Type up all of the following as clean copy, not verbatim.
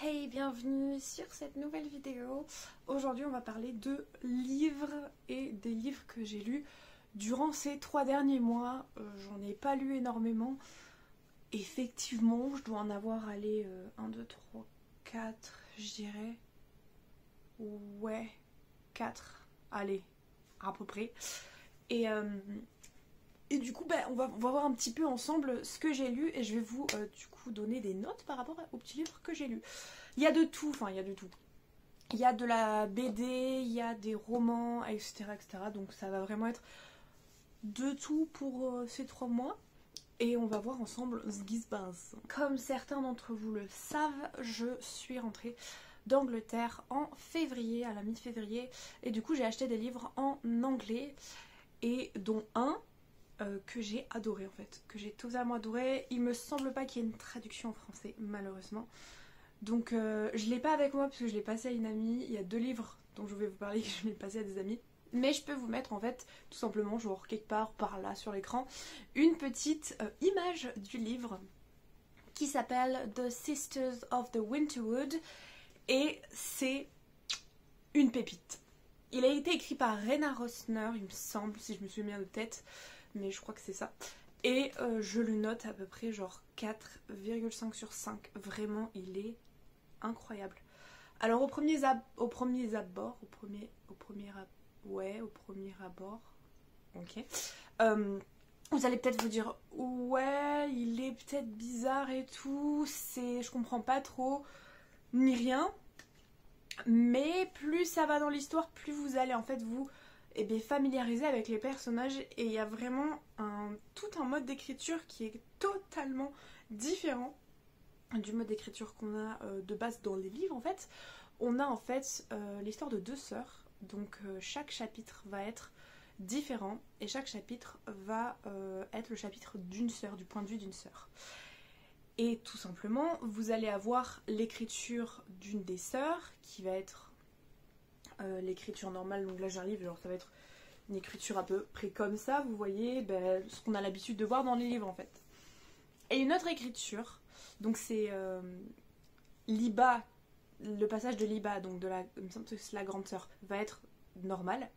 Hey, bienvenue sur cette nouvelle vidéo. Aujourd'hui on va parler de livres et des livres que j'ai lus durant ces 3 derniers mois. J'en ai pas lu énormément. Effectivement, je dois en avoir allé 1, 2, 3, 4, je dirais. Ouais, 4. Allez, à peu près. Et du coup, on va voir un petit peu ensemble ce que j'ai lu et je vais vous du coup donner des notes par rapport aux petits livres que j'ai lus. Il y a de tout, enfin il y a de tout. Il y a de la BD, il y a des romans, etc. etc. Donc ça va vraiment être de tout pour ces 3 mois. Et on va voir ensemble ce qui se passe. Comme certains d'entre vous le savent, je suis rentrée d'Angleterre en février, à la mi-février. Et du coup j'ai acheté des livres en anglais et dont un que j'ai adoré en fait, que j'ai totalement adoré. Il me semble pas qu'il y ait une traduction en français malheureusement. Donc je l'ai pas avec moi parce que je l'ai passé à une amie. Il y a 2 livres dont je vais vous parler que je l'ai passé à des amis. Mais je peux vous mettre en fait tout simplement genre quelque part par là sur l'écran une petite image du livre qui s'appelle The Sisters of the Winterwood et c'est une pépite. Il a été écrit par Rena Rossner il me semble, si je me souviens bien de tête, mais je crois que c'est ça. Et je le note à peu près genre 4,5 sur 5. Vraiment il est incroyable. Alors au premier abord, ok. Vous allez peut-être vous dire ouais il est peut-être bizarre et tout, je comprends pas trop ni rien, mais plus ça va dans l'histoire, plus vous allez en fait vous familiariser avec les personnages et il y a vraiment tout un mode d'écriture qui est totalement différent du mode d'écriture qu'on a de base dans les livres en fait. On a en fait l'histoire de 2 sœurs, donc chaque chapitre va être différent et chaque chapitre va être le chapitre d'une sœur, du point de vue d'une sœur. Et tout simplement, vous allez avoir l'écriture d'une des sœurs qui va être l'écriture normale, donc là j'ai un livre, genre ça va être une écriture à peu près comme ça, vous voyez, ce qu'on a l'habitude de voir dans les livres en fait. Et une autre écriture, donc c'est Liba, le passage de Liba, donc il me semble que c'est la grande sœur, va être normal.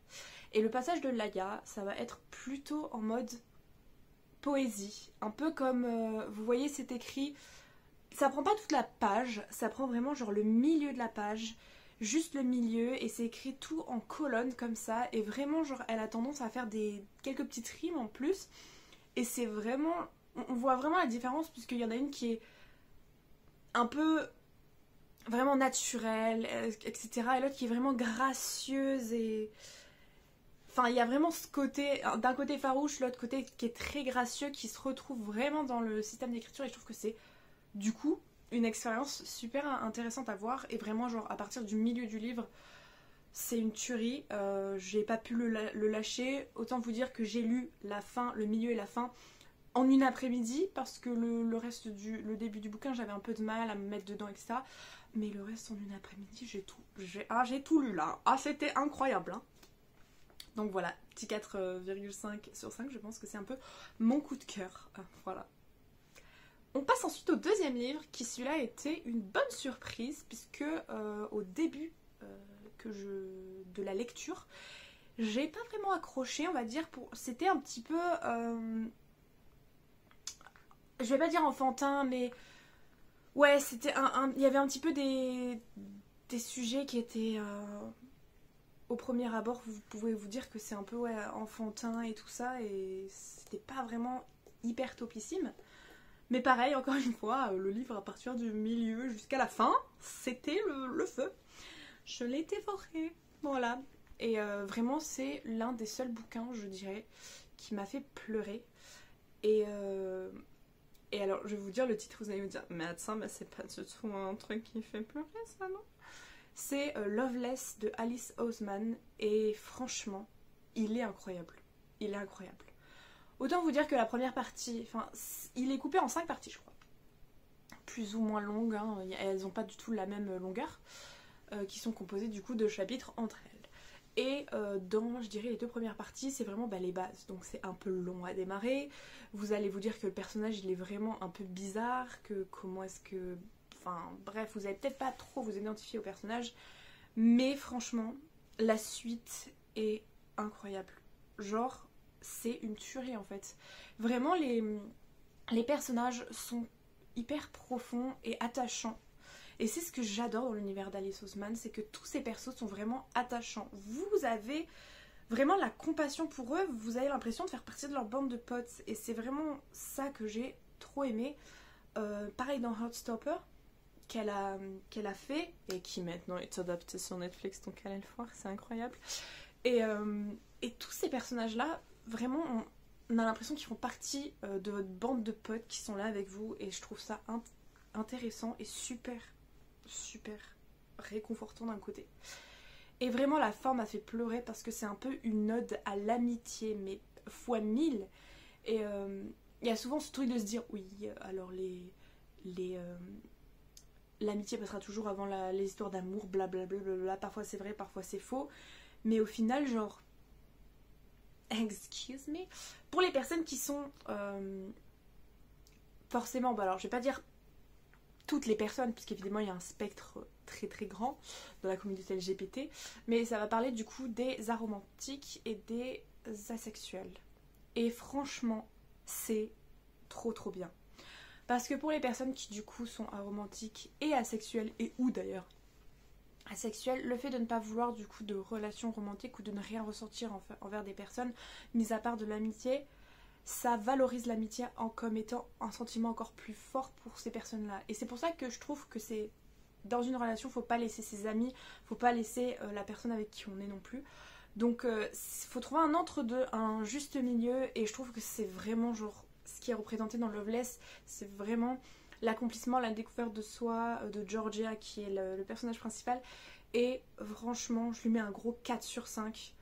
Et le passage de Laia, ça va être plutôt en mode poésie. Un peu comme, vous voyez, c'est écrit, ça prend pas toute la page, ça prend vraiment genre le milieu de la page, juste le milieu, et c'est écrit tout en colonne comme ça. Et vraiment, genre, elle a tendance à faire quelques petites rimes en plus. Et c'est vraiment, on voit vraiment la différence, puisqu'il y en a une qui est un peu vraiment naturelle, etc. Et l'autre qui est vraiment gracieuse et... Enfin, il y a vraiment ce côté, d'un côté farouche, l'autre côté qui est très gracieux, qui se retrouve vraiment dans le système d'écriture. Et je trouve que c'est, du coup, une expérience super intéressante à voir. Et vraiment, genre, à partir du milieu du livre, c'est une tuerie. J'ai pas pu le lâcher. Autant vous dire que j'ai lu la fin, le milieu et la fin en une après-midi, parce que le reste le début du bouquin, j'avais un peu de mal à me mettre dedans, etc. Mais le reste en une après-midi, j'ai tout lu là. Ah, c'était incroyable, hein. Donc voilà, petit 4,5 sur 5, je pense que c'est un peu mon coup de cœur. Voilà. On passe ensuite au deuxième livre, qui celui-là était une bonne surprise, puisque au début de la lecture, j'ai pas vraiment accroché, on va dire, c'était un petit peu... je vais pas dire enfantin, mais... Ouais, c'était il y avait un petit peu des sujets qui étaient... Au premier abord, vous pouvez vous dire que c'est un peu enfantin et tout ça, et c'était pas vraiment hyper topissime. Mais pareil, encore une fois, le livre à partir du milieu jusqu'à la fin, c'était le feu. Je l'ai dévoré, voilà. Et vraiment, c'est l'un des seuls bouquins, je dirais, qui m'a fait pleurer. Et alors, je vais vous dire le titre, vous allez me dire, mais attends, c'est pas du tout un truc qui fait pleurer, ça, non? C'est Loveless de Alice Oseman et franchement, il est incroyable. Il est incroyable. Autant vous dire que la première partie, enfin, il est coupé en 5 parties, je crois. Plus ou moins longues, hein. Elles n'ont pas du tout la même longueur, qui sont composées du coup de chapitres entre elles. Et dans, je dirais, les 2 premières parties, c'est vraiment les bases. Donc c'est un peu long à démarrer. Vous allez vous dire que le personnage, il est vraiment un peu bizarre, que comment est-ce que... Enfin bref, vous allez peut-être pas trop vous identifier au personnage. Mais franchement, la suite est incroyable. Genre, c'est une tuerie en fait. Vraiment, les personnages sont hyper profonds et attachants. Et c'est ce que j'adore dans l'univers d'Alice Oseman, c'est que tous ces persos sont vraiment attachants. Vous avez vraiment la compassion pour eux, vous avez l'impression de faire partie de leur bande de potes. Et c'est vraiment ça que j'ai trop aimé. Pareil dans Heartstopper, qu'elle a fait, et qui maintenant est adapté sur Netflix, donc allez le voir, c'est incroyable. Et tous ces personnages-là, vraiment, on a l'impression qu'ils font partie de votre bande de potes qui sont là avec vous, et je trouve ça intéressant et super réconfortant d'un côté. Et vraiment la fin m'a fait pleurer parce que c'est un peu une ode à l'amitié, mais fois 1000. Et il y a souvent ce truc de se dire oui, alors l'amitié passera toujours avant les histoires d'amour, blablabla, parfois c'est vrai, parfois c'est faux. Mais au final, genre, excuse me, pour les personnes qui sont forcément, alors je vais pas dire toutes les personnes, puisqu'évidemment il y a un spectre très très grand dans la communauté LGBT, mais ça va parler du coup des aromantiques et des asexuels. Et franchement, c'est trop bien. Parce que pour les personnes qui du coup sont aromantiques et asexuelles, et ou d'ailleurs asexuelles, le fait de ne pas vouloir du coup de relations romantiques ou de ne rien ressentir envers des personnes, mis à part de l'amitié, ça valorise l'amitié comme étant un sentiment encore plus fort pour ces personnes-là. Et c'est pour ça que je trouve que c'est... Dans une relation, faut pas laisser ses amis, faut pas laisser la personne avec qui on est non plus. Donc faut trouver un entre-deux, un juste milieu, et je trouve que c'est vraiment genre ce qui est représenté dans Loveless, c'est vraiment l'accomplissement, la découverte de soi de Georgia qui est le personnage principal. Et franchement, je lui mets un gros 4 sur 5.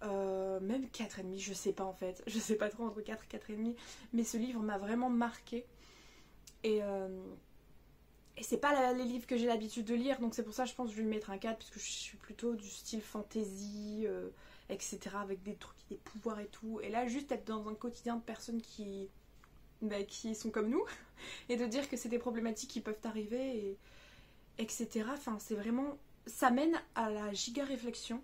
Même 4,5, je sais pas en fait, je sais pas trop, entre 4 et 4,5, mais ce livre m'a vraiment marqué. Et c'est pas les livres que j'ai l'habitude de lire, donc c'est pour ça je pense que je vais lui mettre un 4, puisque je suis plutôt du style fantasy, etc., avec des trucs, des pouvoirs et tout. Et là, juste être dans un quotidien de personnes qui sont comme nous, et de dire que c'est des problématiques qui peuvent arriver, etc. Enfin, c'est vraiment... Ça mène à la giga réflexion.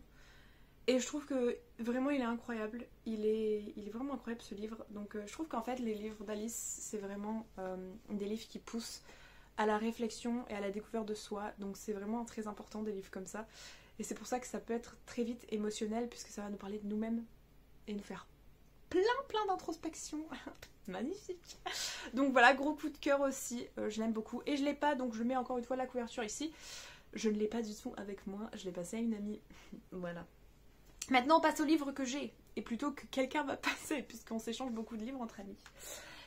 Et je trouve que vraiment il est incroyable, il est vraiment incroyable ce livre. Donc je trouve qu'en fait les livres d'Alice c'est vraiment des livres qui poussent à la réflexion et à la découverte de soi. Donc c'est vraiment très important des livres comme ça. Et c'est pour ça que ça peut être très vite émotionnel puisque ça va nous parler de nous-mêmes et nous faire plein d'introspection. Magnifique. Donc voilà, gros coup de cœur aussi, je l'aime beaucoup. Et je l'ai pas, donc je mets encore une fois la couverture ici. Je ne l'ai pas du tout avec moi, je l'ai passé à une amie. Voilà. Maintenant on passe au livre que j'ai, et plutôt que quelqu'un va passer, puisqu'on s'échange beaucoup de livres entre amis.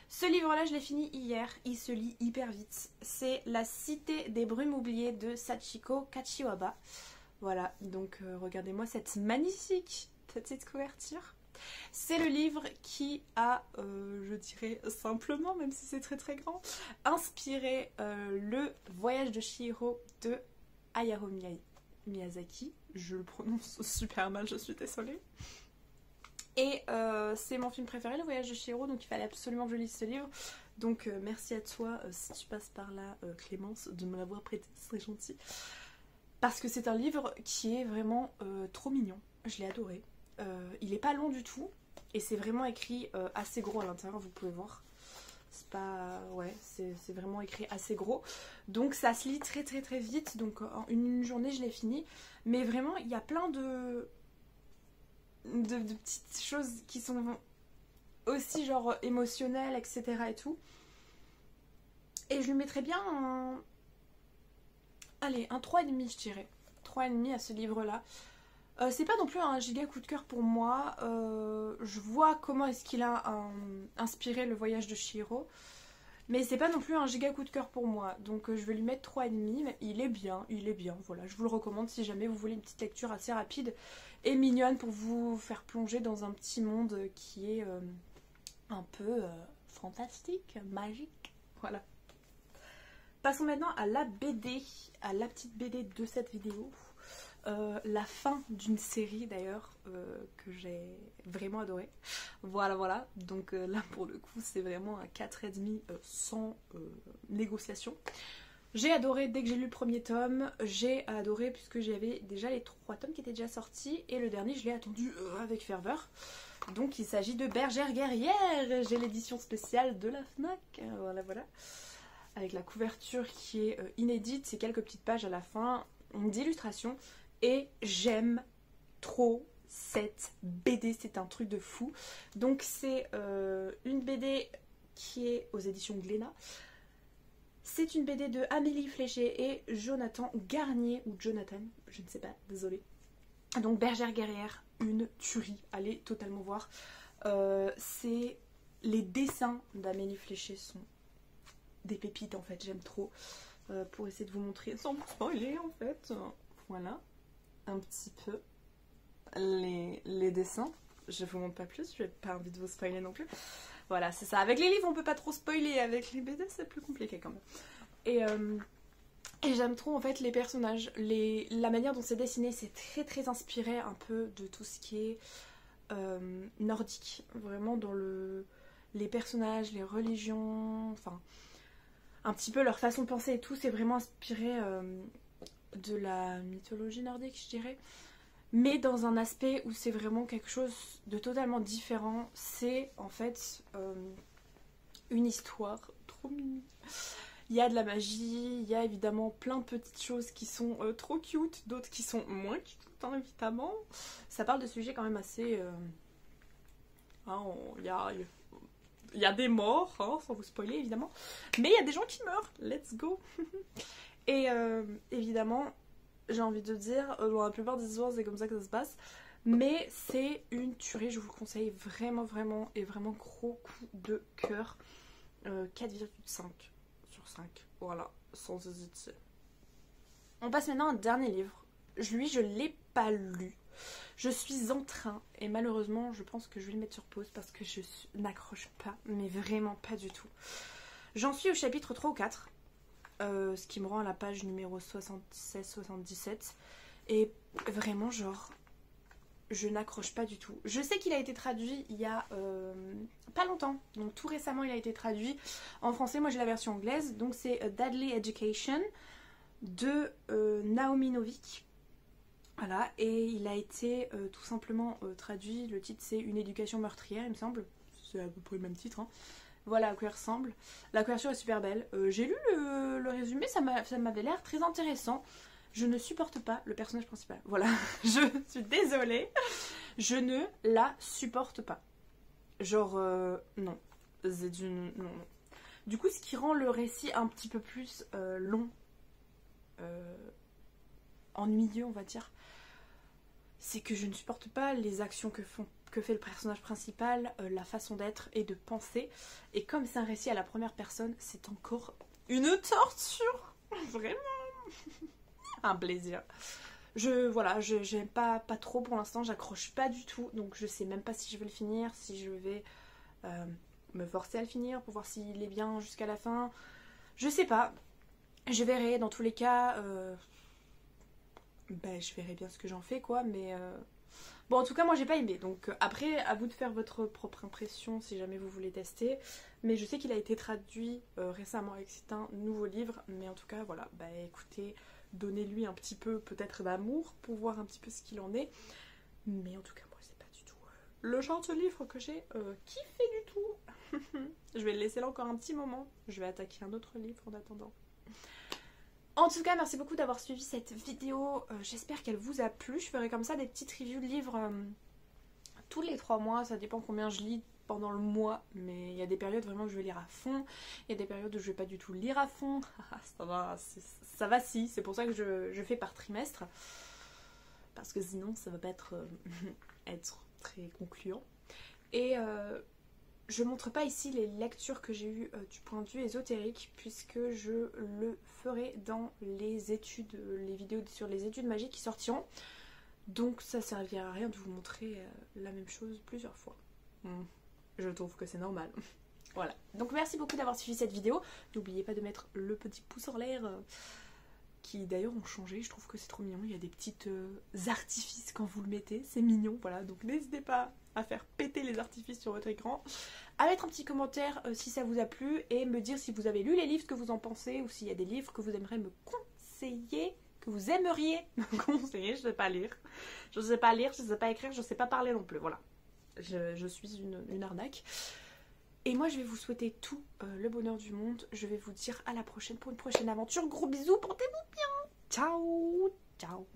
Ce livre-là, je l'ai fini hier, il se lit hyper vite. C'est La Cité des Brumes Oubliées de Sachiko Kachiwaba. Voilà, donc regardez-moi cette magnifique petite couverture. C'est le livre qui a, je dirais simplement, même si c'est très grand, inspiré le voyage de Chihiro de Hayao Miyazaki. Je le prononce super mal, je suis désolée. Et c'est mon film préféré, Le Voyage de Chihiro, donc il fallait absolument que je lise ce livre. Donc merci à toi, si tu passes par là, Clémence, de me l'avoir prêté, ce serait gentil. Parce que c'est un livre qui est vraiment trop mignon, je l'ai adoré. Il est pas long du tout, et c'est vraiment écrit assez gros à l'intérieur, vous pouvez voir. C'est pas... Ouais, c'est vraiment écrit assez gros. Donc ça se lit très vite, donc en une journée je l'ai fini. Mais vraiment, il y a plein de petites choses qui sont aussi genre émotionnelles, etc. et tout. Et je lui mettrais bien un... Allez, un 3,5 je dirais. 3,5 à ce livre-là. C'est pas non plus un giga coup de cœur pour moi. Je vois comment est-ce qu'il a inspiré le voyage de Chihiro. Mais c'est pas non plus un giga coup de cœur pour moi. Donc je vais lui mettre 3,5. Mais il est bien. Voilà, je vous le recommande si jamais vous voulez une petite lecture assez rapide et mignonne pour vous faire plonger dans un petit monde qui est un peu fantastique, magique. Voilà. Passons maintenant à la BD, à la petite BD de cette vidéo. la fin d'une série d'ailleurs que j'ai vraiment adoré. Voilà, donc là pour le coup c'est vraiment un 4,5 sans négociation. J'ai adoré dès que j'ai lu le premier tome, j'ai adoré puisque j'avais déjà les 3 tomes qui étaient déjà sortis et le dernier je l'ai attendu avec ferveur. Donc il s'agit de Bergère guerrière, j'ai l'édition spéciale de la FNAC, voilà. Avec la couverture qui est inédite, c'est quelques petites pages à la fin d'illustration. Et j'aime trop cette BD, c'est un truc de fou. Donc c'est une BD qui est aux éditions Glénat. C'est une BD de Amélie Fléché et Jonathan Garnier, ou Jonathan, je ne sais pas, désolée. Donc Bergère guerrière, une tuerie, allez totalement voir. C'est les dessins d'Amélie Fléché sont des pépites en fait, j'aime trop. Pour essayer de vous montrer sans vous spoiler en fait. Voilà, un petit peu les dessins. Je vous montre pas plus, je n'ai pas envie de vous spoiler non plus. Voilà, c'est ça. Avec les livres, on peut pas trop spoiler. Avec les BD, c'est plus compliqué quand même. Et j'aime trop en fait les personnages. La manière dont c'est dessiné, c'est très inspiré un peu de tout ce qui est nordique. Vraiment dans les personnages, les religions, enfin un petit peu leur façon de penser et tout, c'est vraiment inspiré de la mythologie nordique, je dirais. Mais dans un aspect où c'est vraiment quelque chose de totalement différent. C'est en fait une histoire trop mignonne. Il y a de la magie, il y a évidemment plein de petites choses qui sont trop cute, d'autres qui sont moins cute, hein, évidemment. Ça parle de sujets quand même assez... il y a des morts, hein, sans vous spoiler évidemment. Mais il y a des gens qui meurent, let's go. Et évidemment, j'ai envie de dire, dans la plupart des histoires c'est comme ça que ça se passe. Mais c'est une tuerie, je vous le conseille vraiment et vraiment gros coup de cœur. 4,5 sur 5, voilà, sans hésiter. On passe maintenant à un dernier livre. Lui, je ne l'ai pas lu. Je suis en train, et malheureusement, je pense que je vais le mettre sur pause parce que je n'accroche pas, mais vraiment pas du tout. J'en suis au chapitre 3 ou 4, ce qui me rend à la page numéro 76-77. Et vraiment, genre, je n'accroche pas du tout. Je sais qu'il a été traduit il y a pas longtemps, donc tout récemment il a été traduit en français. Moi j'ai la version anglaise, donc c'est Deadly Education de Naomi Novik. Voilà, et il a été tout simplement traduit, le titre c'est Une éducation meurtrière il me semble, c'est à peu près le même titre, hein. Voilà à quoi il ressemble. La couverture est super belle, j'ai lu le résumé, ça m'avait l'air très intéressant. Je ne supporte pas le personnage principal. Voilà, je suis désolée. Je ne la supporte pas. Genre, non. Non. Du coup, ce qui rend le récit un petit peu plus long, ennuyeux, on va dire, c'est que je ne supporte pas les actions que fait le personnage principal, la façon d'être et de penser. Et comme c'est un récit à la première personne, c'est encore une torture. Vraiment. Un plaisir. Voilà, j'aime pas trop pour l'instant, j'accroche pas du tout, donc je sais même pas si je vais le finir, si je vais me forcer à le finir pour voir s'il est bien jusqu'à la fin. Je sais pas, je verrai, dans tous les cas, je verrai bien ce que j'en fais quoi, mais bon en tout cas moi j'ai pas aimé, donc après à vous de faire votre propre impression si jamais vous voulez tester, mais je sais qu'il a été traduit récemment et que c'est un nouveau livre, mais en tout cas voilà, écoutez, donnez-lui un petit peu peut-être d'amour pour voir un petit peu ce qu'il en est. Mais en tout cas moi c'est pas du tout le genre de livre que j'ai kiffé du tout. Je vais le laisser là encore un petit moment. Je vais attaquer un autre livre en attendant. En tout cas merci beaucoup d'avoir suivi cette vidéo. J'espère qu'elle vous a plu. Je ferai comme ça des petites reviews de livres tous les 3 mois. Ça dépend combien je lis pendant le mois, mais il y a des périodes vraiment que je vais lire à fond, il y a des périodes où je vais pas du tout lire à fond. ça va si, c'est pour ça que je fais par trimestre, parce que sinon ça va pas être très concluant. Et je montre pas ici les lectures que j'ai eues du point de vue ésotérique, puisque je le ferai dans les études, les vidéos sur les études magiques qui sortiront, donc ça servira à rien de vous montrer la même chose plusieurs fois. Je trouve que c'est normal. Voilà. Donc merci beaucoup d'avoir suivi cette vidéo. N'oubliez pas de mettre le petit pouce en l'air qui d'ailleurs ont changé, je trouve que c'est trop mignon, il y a des petites artifices quand vous le mettez, c'est mignon, voilà, donc n'hésitez pas à faire péter les artifices sur votre écran, à mettre un petit commentaire si ça vous a plu, et me dire si vous avez lu les livres, ce que vous en pensez, ou s'il y a des livres que vous aimeriez me conseiller, que vous aimeriez me conseiller, je sais pas lire, je sais pas écrire, je sais pas parler non plus, voilà, je suis une arnaque. Et moi je vais vous souhaiter tout le bonheur du monde. Je vais vous dire à la prochaine pour une prochaine aventure. Gros bisous, portez-vous bien. Ciao, ciao.